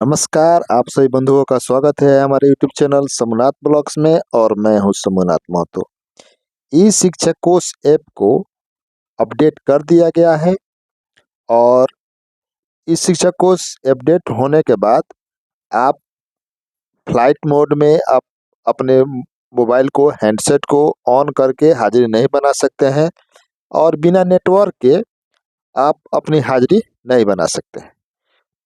नमस्कार, आप सभी बंधुओं का स्वागत है हमारे यूट्यूब चैनल सोमनाथ ब्लॉग्स में और मैं हूं सोमनाथ महतो। ई शिक्षा कोश ऐप को अपडेट कर दिया गया है और इस शिक्षा कोश अपडेट होने के बाद आप फ्लाइट मोड में आप अपने मोबाइल को हैंडसेट को ऑन करके हाजिरी नहीं बना सकते हैं और बिना नेटवर्क के आप अपनी हाजिरी नहीं बना सकते हैं।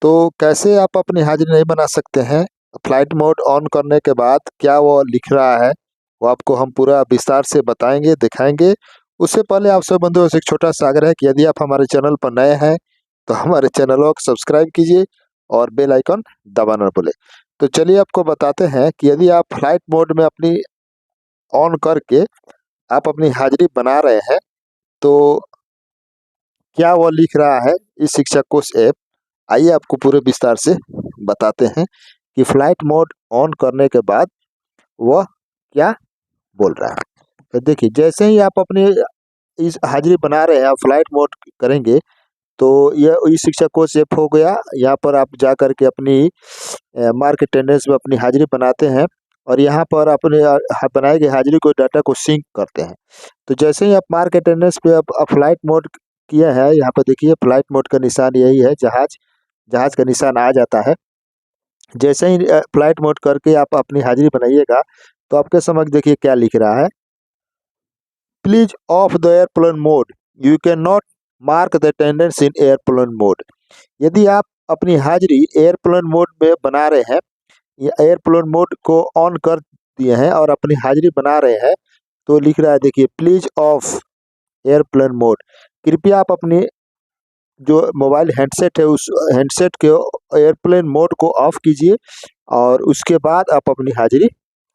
तो कैसे आप अपनी हाजिरी नहीं बना सकते हैं? फ्लाइट मोड ऑन करने के बाद क्या वो लिख रहा है, वो आपको हम पूरा विस्तार से बताएंगे, दिखाएंगे। उससे पहले आप सब बंधुओं से एक छोटा-सा आग्रह है कि यदि आप हमारे चैनल पर नए हैं, तो हमारे चैनल को सब्सक्राइब कीजिए और बेल आइकन दबाना ना भूलें। तो चलिए आपको बताते हैं कि यदि आप फ्लाइट मोड में अपनी ऑन करके आप अपनी हाजिरी बना रहे हैं, तो क्या वो लिख रहा है इस शिक्षा कोश ऐप। आइए आपको पूरे विस्तार से बताते हैं कि फ्लाइट मोड ऑन करने के बाद वह क्या बोल रहा है। तो देखिए, जैसे ही आप अपनी इस हाजिरी बना रहे हैं, आप फ्लाइट मोड करेंगे तो यह ई शिक्षा कोश ऐप हो गया। यहाँ पर आप जा कर के अपनी मार्क अटेंडेंस में अपनी हाजिरी बनाते हैं और यहाँ पर अपने बनाई गई हाजिरी को डाटा को सिंक करते हैं। तो जैसे ही आप मार्क अटेंडेंस पे आप फ्लाइट मोड किया है, यहाँ पर देखिए फ्लाइट मोड का निशान यही है, जहाज का निशान आ जाता है। जैसे ही फ्लाइट मोड करके आप अपनी हाजिरी बनाइएगा तो आपके समक्ष देखिए क्या लिख रहा है। Please of the airplane mode, you can not mark the attendance in airplane mode. यदि आप अपनी हाजिरी एयरप्लेन मोड में बना रहे हैं या एयरप्लेन मोड को ऑन कर दिए हैं और अपनी हाजिरी बना रहे हैं, तो लिख रहा है देखिए प्लीज ऑफ एयरप्लेन मोड। कृपया आप अपनी जो मोबाइल हैंडसेट है उस हैंडसेट के एयरप्लेन मोड को ऑफ कीजिए और उसके बाद आप अपनी हाजिरी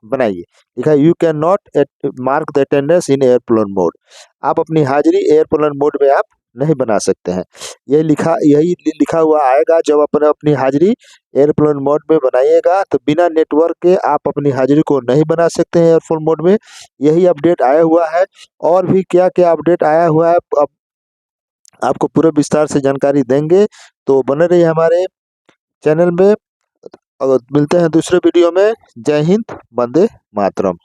बनाइए। लिखा है you can not mark the attendance in airplane mode. आप अपनी हाजिरी एयरप्लेन मोड में आप नहीं बना सकते हैं। यही लिखा हुआ आएगा जब अपनी हाजिरी एयरप्लेन मोड में बनाइएगा, तो बिना नेटवर्क के आप अपनी हाजिरी को नहीं बना सकते हैं एयरप्लेन मोड में। यही अपडेट आया हुआ है और भी क्या क्या अपडेट आया हुआ है अब आपको पूरे विस्तार से जानकारी देंगे। तो बने रहिए हमारे चैनल में और मिलते हैं दूसरे वीडियो में। जय हिंद, वंदे मातरम।